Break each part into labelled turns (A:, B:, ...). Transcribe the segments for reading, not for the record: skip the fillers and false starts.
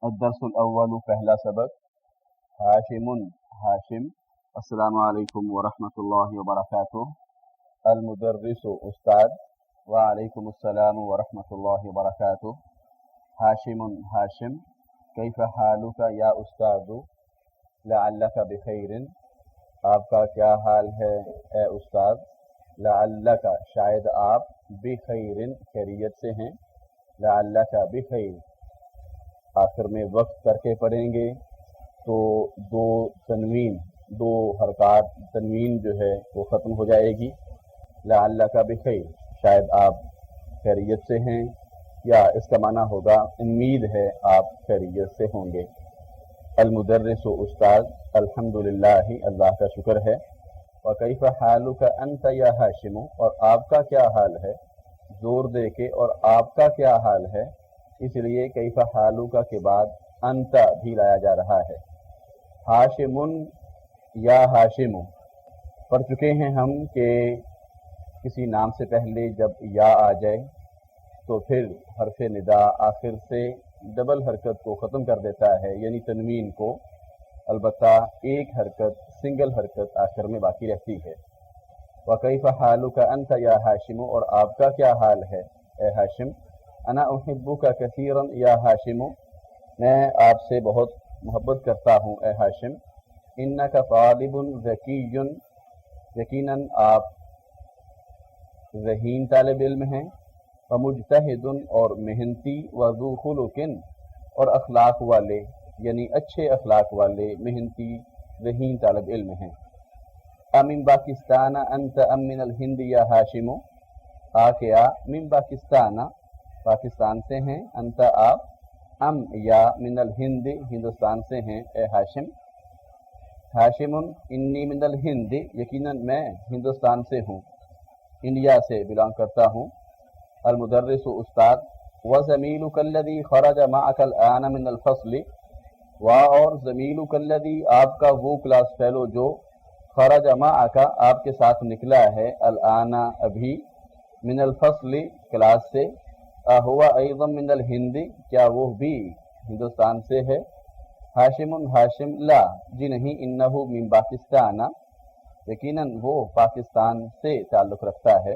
A: الدرس الاول پہلا سبق ہاشم ہاشم السلام علیکم ورحمۃ اللہ وبرکاتہ المدرس استاد وعلیکم السلام ورحمۃ اللہ وبرکاتہ ہاشم ہاشم کیف حالک یا استاد لعلک بخیر آپ کا کیا حال ہے اے استاد لعلک شاید آپ بخیر خیریت سے ہیں لعلک بخیر آخر میں وقت کر کے پڑھیں گے تو دو حرکات تنوین جو ہے وہ ختم ہو جائے گی لعلک بخیر شاید آپ خیریت سے ہیں یا اس کا معنی ہوگا امید ہے آپ خیریت سے ہوں گے المدرس استاد الحمدللہ اللہ کا شکر ہے وکیف حالک انت یا ہاشم اور آپ کا کیا حال ہے زور دے کے اور آپ کا کیا حال ہے اس لیے کیف حالک کے بعد انت بھی لایا جا رہا ہے ہاشم یا ہاشم پڑھ چکے ہیں ہم کہ کسی نام سے پہلے جب یا آ جائے تو پھر حرف ندا آخر سے ڈبل حرکت کو ختم کر دیتا ہے یعنی تنوین کو البتہ ایک حرکت سنگل حرکت آخر میں باقی رہتی ہے وکیف حالک انت یا ہاشم اور آپ کا کیا حال ہے اے ہاشم انا احبک کثیرا یا ہاشم میں آپ سے بہت محبت کرتا ہوں اے ہاشم انک طالب ذکی یقیناً آپ ذہین طالب علم ہیں ومجتہد اور محنتی وذو خلق اور اخلاق والے یعنی اچھے اخلاق والے محنتی ذہین طالب علم ہیں امن پاکستان انت ام من الہند یا ہاشم کیا من پاکستان سے ہیں انت آپ ام یا من الہند ہندوستان سے ہیں اے ہاشم ہاشم انی من الہند یقیناً میں ہندوستان سے ہوں انڈیا سے بلانگ کرتا ہوں المدرس استاد وزمیلک الذی خرج معک الآن من الفصل اور زمیلک الذی آپ کا وہ کلاس فیلو جو خرج معک آپ کے ساتھ نکلا ہے الآن ابھی من الفصل کلاس سے ہوا ایضا من الہند کیا وہ بھی ہندوستان سے ہے ہاشم ہاشم لا جی نہیں انہو من پاکستان یقیناً وہ پاکستان سے تعلق رکھتا ہے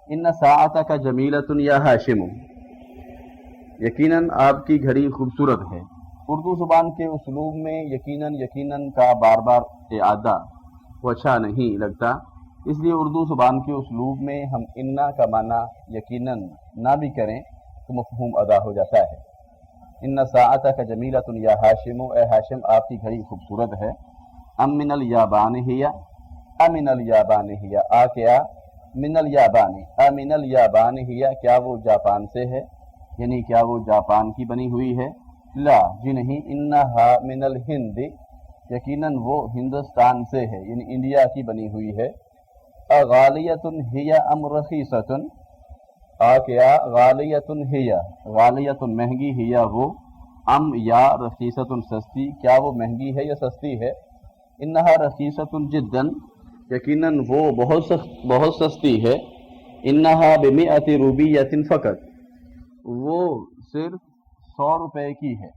A: ان ساعتک جمیلۃ یا ہاشم یقیناً آپ کی گھڑی خوبصورت ہے اردو زبان کے اسلوب میں یقیناً کا بار بار اعادہ وہ اچھا نہیں لگتا اس لیے اردو زبان کے اسلوب میں ہم انا کا معنی یقیناً نہ بھی کریں تو مفہوم ادا ہو جاتا ہے ان ساعتک جمیلۃ یا ہاشم اے ہاشم آپ کی گھڑی خوبصورت ہے ام من الیابان ہی امن الیابان ہی کیا من الیابان امن الیابان ہی کیا وہ جاپان سے ہے یعنی کیا وہ جاپان کی بنی ہوئی ہے لا جی نہیں انہا من الہند یقیناً وہ ہندوستان سے ہے یعنی انڈیا کی بنی ہوئی ہے غالیۃ ہی ام رخیصۃ کیا غالیۃ ہی غالیۃ مہنگی ہی وہ ام یا رخیصۃ سستی کیا وہ مہنگی ہے یا سستی ہے انہا رخیصۃ جدا یقیناً وہ بہت سستی ہے انہا بمئۃ روبیۃ فقط وہ صرف 100 روپے کی ہے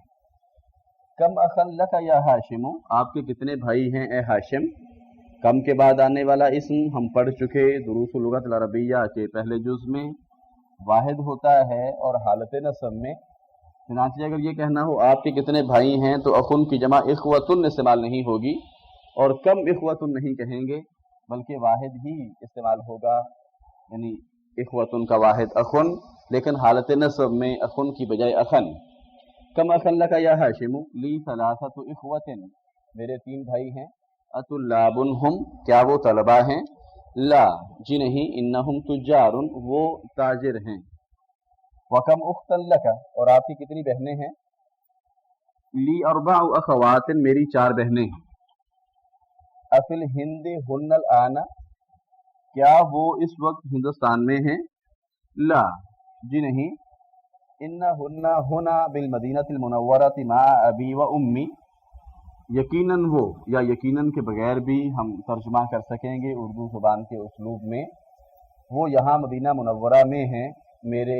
A: کم اخن لک یا ہاشم آپ کے کتنے بھائی ہیں اے ہاشم کم کے بعد آنے والا اسم ہم پڑھ چکے دروس اللغت العربیہ کے پہلے جز میں واحد ہوتا ہے اور حالت نصب میں چنانچہ اگر یہ کہنا ہو آپ کے کتنے بھائی ہیں تو اخن کی جمع اخوتن استعمال نہیں ہوگی اور کم اخوتن نہیں کہیں گے بلکہ واحد ہی استعمال ہوگا یعنی اخوتن کا واحد اخن لیکن حالت نصب میں اخن کی بجائے اخن کم اخن لک یا ہاشم لی ثلاثۃ اخوت میرے 3 بھائی ہیں اطلاب ہم کیا وہ طلبہ ہیں لا جی نہیں انہم تجار وہ تاجر ہیں وکم اخت لک اور آپ کی کتنی بہنیں ہیں لی 4 اخوات میری 4 بہنیں ہیں افی الہند ہن الآن کیا وہ اس وقت ہندوستان میں ہیں لا جی نہیں انہن ہنا بالمدینۃ المنورۃ مع ابی و امی یقیناً وہ یا یقیناً کے بغیر بھی ہم ترجمہ کر سکیں گے اردو زبان کے اسلوب میں وہ یہاں مدینہ منورہ میں ہیں میرے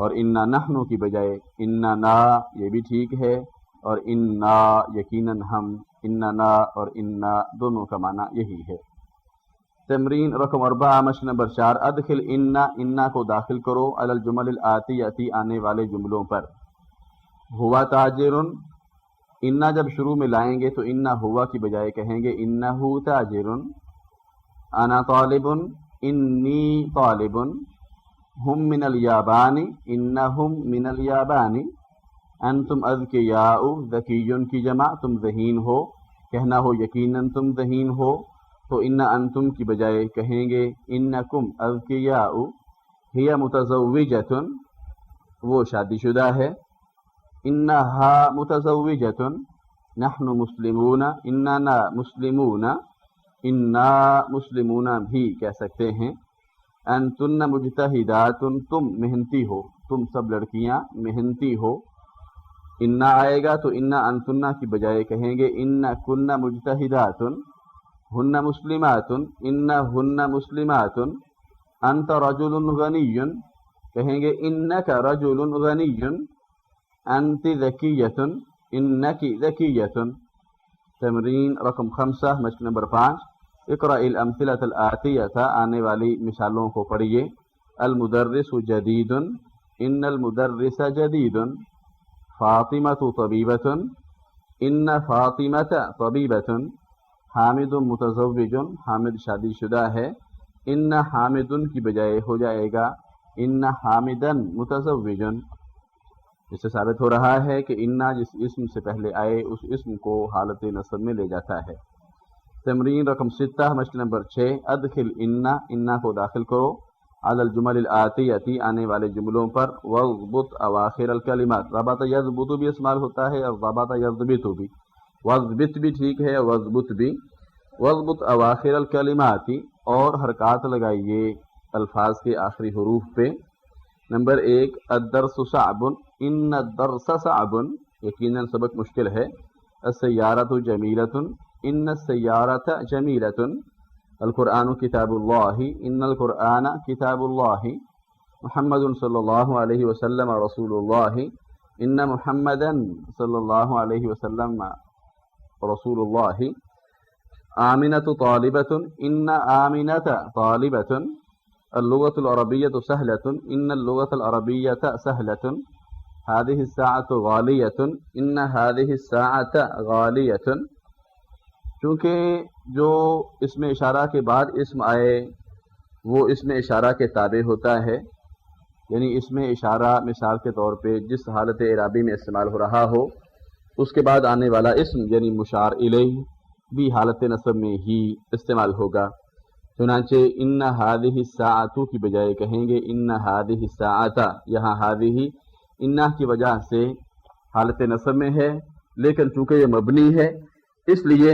A: اور انا نحنو کی بجائے انا نا یہ بھی ٹھیک ہے، اور انا یقیناً ہم، انا نا اور انا دونوں کا معنی یہی ہے۔ تمرین رقم 4 مشق نمبر 4 ادخل انا کو داخل کرو علی الجمل الآتیتی آنے والے جملوں پر۔ ہوا تاجر، انا جب شروع میں لائیں گے تو انا ہوا کی بجائے کہیں گے انہو تاجر۔ انا طالب، انی طالب۔ ہم من الیابان، انہم من الیابان۔ انتم اذکیاء، ذکیون کی جمع تم ذہین ہو، کہنا ہو یقیناً تم ذہین ہو تو ان انتم کی بجائے کہیں گے انکم اذکیاء۔ ہی متزوجۃ، وہ شادی شدہ ہے۔ انہا متزوجۃ۔ نحن مسلمون، اننا مسلمون۔ انا مسلمون بھی کہہ سکتے ہیں۔ انتن مجتہدات، تم محنتی ہو، تم سب لڑکیاں محنتی ہو۔ انا آئے گا تو انا انتن کی بجائے کہیں گے ان کن مجتہدات۔ ہن مسلمات، ان ہن مسلمات۔ انت رجل غنی، کہیں گے انک رجل غنی۔ انت ذکیۃ، انک ذکیۃ۔ تمرین رقم 5 مشق نمبر 5 اقرأ الامثلة الآتیۃ آنے والی مثالوں کو پڑھیے۔ المدرس جدید، ان المدرس جدید۔ فاطمۃ طبیبۃ، ان فاطمۃ طبیبۃ۔ حامد متزوج، حامد شادی شدہ ہے۔ ان حامد کی بجائے ہو جائے گا ان حامدا متزوج۔ اس سے ثابت ہو رہا ہے کہ انا جس اسم سے پہلے آئے اس اسم کو حالت نصب میں لے جاتا ہے۔ تمرین رقم 6 مشق نمبر 6 ادخل انا کو داخل کرو علی الجمل الآتیتی آنے والے جملوں پر واضبط اواخر الکلمات۔ ربط یضبط بھی استعمال ہوتا ہے اور ربط یضبط بھی، واضبط بھی ٹھیک ہے، واضبط بھی۔ واضبط اواخر الکلمات، اور حرکات لگائیے الفاظ کے آخری حروف پہ۔ نمبر 1 الدرس صعب، ان الدرس صعب، یقیناً سبق مشکل ہے۔ السیارۃ جمیلۃ، ان السیارۃ جمیلۃ۔ القرآن کتاب اللہ، ان القرآن کتاب اللہ۔ محمد صلی اللہ علیہ وسلم رسول اللہ، ان محمدا صلی اللہ علیہ وسلم رسول اللہ۔ آمنۃ طالبۃ، ان آمنۃ طالبۃ۔ اللغۃ العربیۃ سہلۃ، ان اللغۃ العربیۃ سہلۃ۔ هذه الساعة غالیۃ، ان هذه الساعة غالیۃ۔ چونکہ جو اسم اشارہ کے بعد اسم آئے وہ اسم اشارہ کے تابع ہوتا ہے، یعنی اسم اشارہ مثال کے طور پہ جس حالت اعرابی میں استعمال ہو رہا ہو اس کے بعد آنے والا اسم یعنی مشار الیہ بھی حالت نصب میں ہی استعمال ہوگا۔ چنانچہ ان هذه الساعة کی بجائے کہیں گے ان هذه الساعة۔ یہاں هذه انہ کی وجہ سے حالت نصب میں ہے، لیکن چونکہ یہ مبنی ہے اس لیے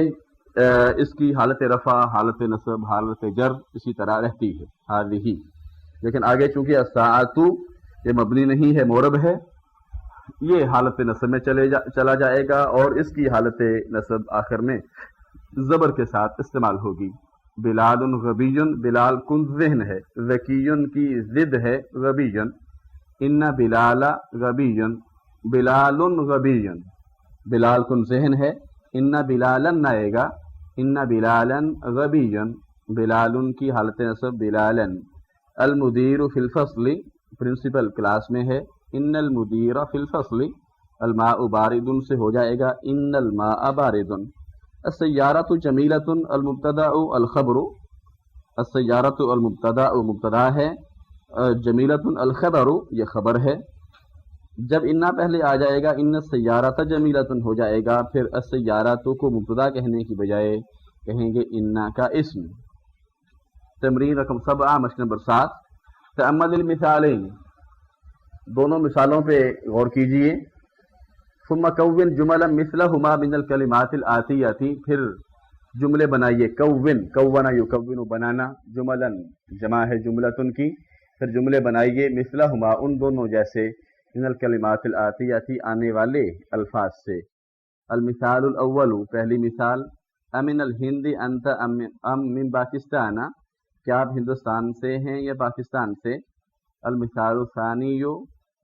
A: اس کی حالت رفع، حالت نصب، حالت جر اسی طرح رہتی ہے هذه۔ لیکن آگے چونکہ الساعة یہ مبنی نہیں ہے، مورب ہے، یہ حالت نصب میں چلا جائے گا اور اس کی حالت نصب آخر میں زبر کے ساتھ استعمال ہوگی۔ بلال غبی، بلال کن ذہن ہے، ذکی کی ضد ہے غبی۔ ان بلال غبی، بلال غبی، بلال کن ذہن ہے۔ ان بلالا آئے گا، ان بلالا غبی، بلال کی حالت نصب بلالا۔ المدیر فی الفصل، پرنسپل کلاس میں ہے، ان المدیر فی الفصل۔ الماء بارد سے ہو جائے گا ان الماء بارد۔ السیارۃ جمیلۃ، المبتدأ الخبر۔ السیارۃ المبتدأ مبتدا ہے، جمیلۃ الخبر یہ خبر ہے۔ جب انا پہلے آ جائے گا ان السیارۃ جمیلۃ ہو جائے گا، پھر السیارۃ کو مبتدا کہنے کی بجائے کہیں گے انا کا اسم۔ تمرین رقم 7 مشق نمبر 7 تأمل المثالین، دونوں مثالوں پہ غور کیجئے۔ ثم کون جملا مثلہما من الکلمات الآتیۃ، پھر جملے بنائیے۔ کون یکون بنانا، جملا جمع ہے جملتن کی، پھر جملے بنائیے مثلہما ان دونوں جیسے، من الکلمات الآتیۃ آنے والے الفاظ سے۔ المثال الاول پہلی مثال، امن الہند انت ام من پاکستان، کیا آپ ہندوستان سے ہیں یا پاکستان سے؟ المثال الثانی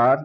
A: 8,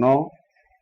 A: 9,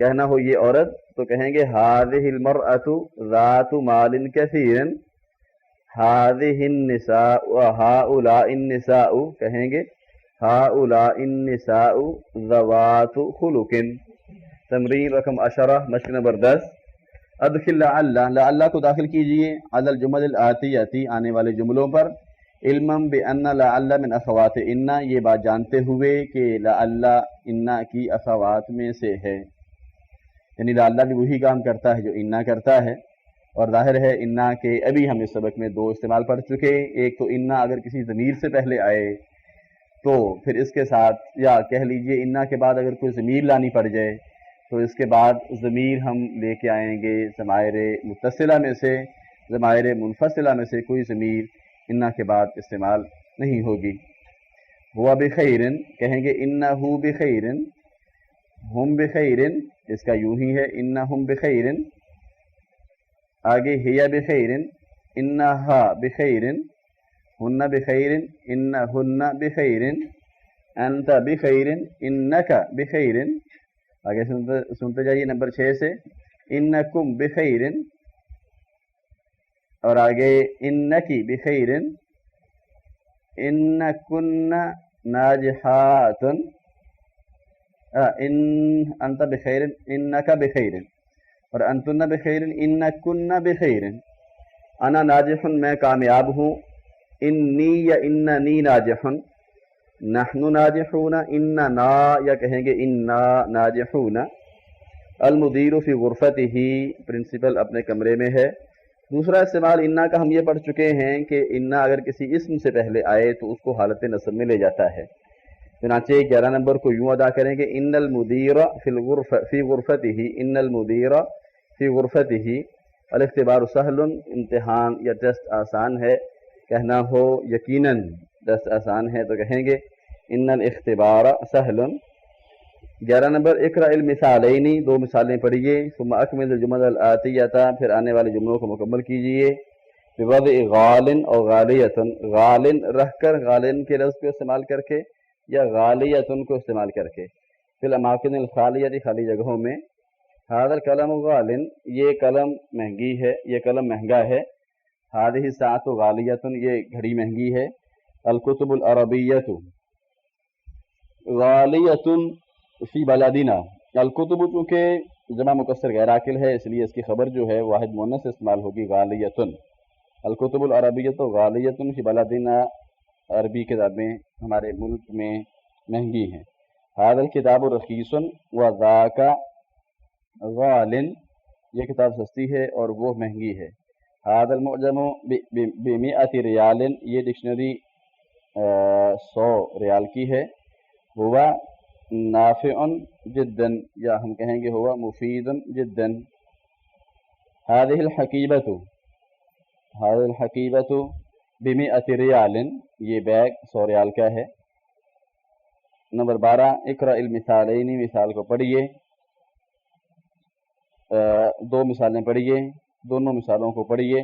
A: کہنا ہو یہ عورت تو کہیں گے هذه المرأة ذات مال كثير، هذه النساء وهؤلاء النساء کہیں گے هؤلاء النساء ذوات خلق۔ تمرین رقم 10 مشق نمبر 10، ادخل لعل کو داخل کیجئے علی الجمل الآتیتی آنے والے جملوں پر، علما بان لعل من اخوات ان، یہ بات جانتے ہوئے کہ لعل ان کی اخوات میں سے ہے، یعنی لعل بھی وہی کام کرتا ہے جو انا کرتا ہے، اور ظاہر ہے انا کے ابھی ہم اس سبق میں 2 استعمال پڑھ چکے، ایک تو انا اگر کسی ضمیر سے پہلے آئے تو پھر اس کے ساتھ، یا کہہ لیجئے انا کے بعد اگر کوئی ضمیر لانی پڑ جائے تو اس کے بعد ضمیر ہم لے کے آئیں گے ضمائر متصلہ میں سے، ضمائر منفصلہ میں سے کوئی ضمیر انا کے بعد استعمال نہیں ہوگی۔ ہوا بخیر کہیں گے انہو بخیر، ہم بخیر اس کا یوں ہی ہے انہم بخیر، آگے ہیا بخیر انہا بخیر، ہن بخیر انہن بخیر، انت بخیر انک بخیر، آگے سنتے جائیے نمبر 6 سے انکم بخیر، اور آگے انکی بخیر، انکن ناجحات، انت بخیر انک بخیر، اور انتن بخیر انکن بخیر، انا ناجح میں کامیاب ہوں، انی یا اننی ناجح، نحن ناجحون اننا یا کہیں گے انا ناجحون، المدیر فی غرفتہ پرنسپل اپنے کمرے میں ہے۔ دوسرا استعمال انا کا ہم یہ پڑھ چکے ہیں کہ انا اگر کسی اسم سے پہلے آئے تو اس کو حالت نصب میں لے جاتا ہے، چنانچہ 11 نمبر کو یوں ادا کریں گے ان المدیر فی غرفتہ، ان المدیر فی غرفتہ، الاختبار سہل، امتحان یا ٹیسٹ آسان ہے، کہنا ہو یقیناً ٹیسٹ آسان ہے تو کہیں گے ان الاختبار سہل۔ 11 نمبر اقرأ المثالین، 2 مثالیں پڑھیے، ثم اکمل الجمل الآتیۃ، پھر آنے والے جملوں کو مکمل کیجئے، بوضع غال اور غالیۃ، غال رہ کر، غالن کے لفظ کو استعمال کر کے، یا غالیۃ کو استعمال کر کے، فی الاماکن الخالیۃ خالی جگہوں میں، ھذا القلم غال، یہ قلم مہنگی ہے، یہ قلم مہنگا ہے، ھذہ الساعۃ غالیۃ، یہ گھڑی مہنگی ہے، الکتب العربیۃ غالیۃ فی بلدنا، الکتب چونکہ جمع مکسر غیر عاقل ہے اس لیے اس کی خبر جو ہے واحد مؤنث سے استعمال ہوگی غالیۃ، الکتب العربیۃ غالیۃ فی بلدنا، عربی کتابیں ہمارے ملک میں مہنگی ہیں، ھذا الکتاب رخیص وذاک غال، یہ کتاب سستی ہے اور وہ مہنگی ہے، ھذا المعجم بمئۃ ریال، یہ ڈکشنری 100 ریال کی ہے، ہوا نافع جدا، یا ہم کہیں گے ہوا مفید جدا، ھذہ الحقیبۃ، ھذہ الحقیبۃ بمئۃ ریال، یہ بیگ 100 ریال کا ہے۔ نمبر 12 اقرأ المثالین، مثال کو پڑھیے، 2 مثالیں پڑھیے، دونوں مثالوں کو پڑھیے،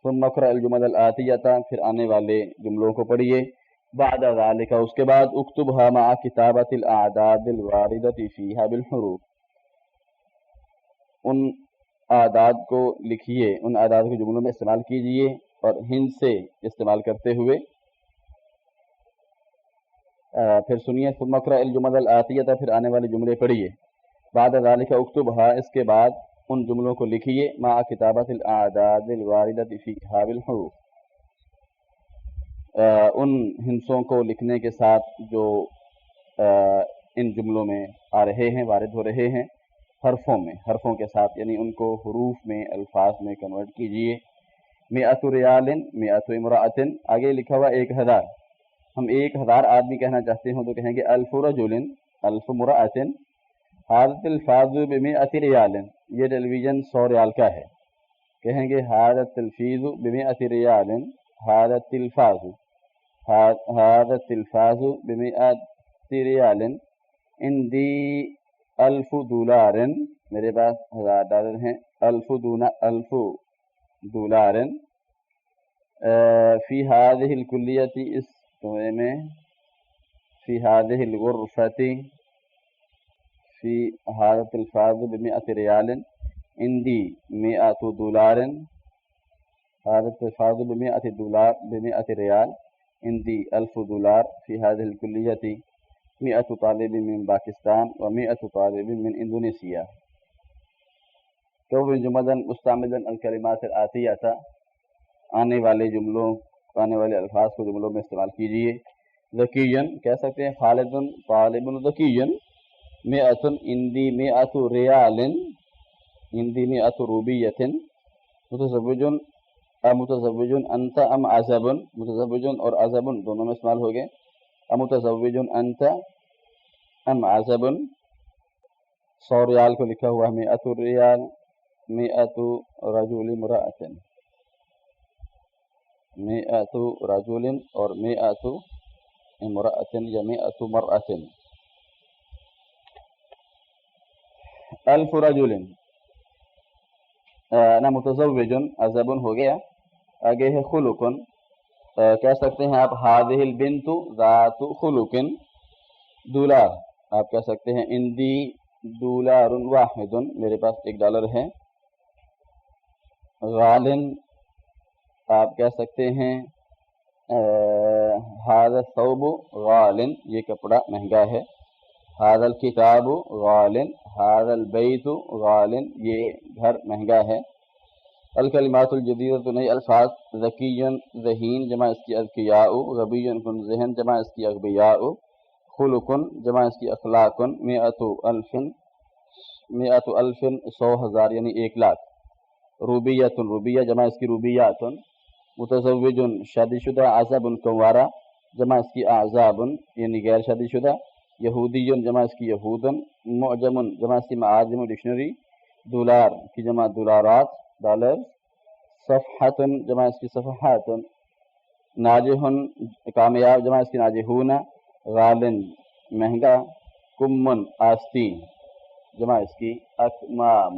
A: ثم اقرأ الجمل الآتیۃ، پھر آنے والے جملوں کو پڑھیے، بعد ذالک اس کے بعد اکتبھا مع کتابۃ الاعداد الواردۃ فیہا بالحروف، ان اعداد کو لکھیے، ان اعداد کو جملوں میں استعمال کیجئے اور ہند سے استعمال کرتے ہوئے، پھر سنیے ثم اقرأ الجمل الآتیۃ، پھر آنے والے جملے پڑھیے، بعد ذالک اکتبھا اس کے بعد ان جملوں کو لکھیے، مع کتابۃ الاعداد الواردۃ فیہا بالحروف، ان ہندسوں کو لکھنے کے ساتھ جو ان جملوں میں آ رہے ہیں، وارد ہو رہے ہیں، حرفوں میں، حرفوں کے ساتھ، یعنی ان کو حروف میں، الفاظ میں کنورٹ کیجئے۔ مئۃ ریال مئۃ امرأۃ، آگے لکھا ہوا 1000، ہم 1000 آدمی کہنا چاہتے ہوں تو کہیں گے الف رجل الف امرأۃ، ھذا التلفاظ بمئۃ ریال، یہ ٹیلی ویژن 100 ریال کا ہے، کہیں گے ھذا التلفیظ بمئۃ ریال، ھذا التلفاظ، ھذا التلفاظ بمئۃ ریال، عندی $1000، میرے پاس $1000 ہیں، $1000 فی ھذہ الکلیۃ، اس کمرے میں، فی ھذہ الغرفۃ، فی في هذا التلفاز ب100 ريال عندي 100 دولار. هذا التلفاز ب100 ريال عندي 1000 دولار. في هذه الكلية 100 طالب من باکستان و100 طالب من اندونیسیا. تو جمدن مستعملا الکلمات الآتیہ، آنے والے الفاظ کو جملوں میں استعمال کیجیے. ذکیًا کہہ سکتے ہیں خالد طالب ذکیًا. 100 عندي 100 ريال عندي 100 روبية. متزوج انت ام عزب. متزوج اور عزب دونوں میں استعمال ہو گئے. متزوج انت ام عزب. 100 ریال کو لکھا ہوا 100 ریال. 100 رجل امرأة. 100 رجل اور 100 امرأة یا 100 مرأة. 1000 رجل. انا متزوج عزب ہو گیا. آگے ہے خلق. کہہ سکتے ہیں آپ هذه البنت ذات خلق. دولار آپ کہہ سکتے ہیں عندي دولار واحد. میرے پاس $1 ہے. غال آپ کہہ سکتے ہیں هذا الثوب غال. یہ کپڑا مہنگا ہے. هذا الكتاب غال. هذا البيت غال. یہ گھر مہنگا ہے. الکلمات الجدیدۃ نئی الفاظ. ذکی ذہین جمع اس کی اذکیاء. غبی کن ذہن جمع اس کی اغبیاء. خلق جمع اس کی اخلاق. 100,000 100,000 یعنی 1,00,000. روبیۃ روبیہ جمع اس کی روبیات. متزوج شادی شدہ. عزب کنوارہ جمع اس کی اعزاب یعنی غیر شادی شدہ. یہودی جمع اس کی یہود. معجم جمع اس کی معاجم ڈکشنری. دولار کی جمع دولارات ڈالر. صفحۃ جمع اس کی صفحات. ناجح کامیاب جمع اس کی ناجحون. غال مہنگا. کمن آستین جمع اس کی اکمام.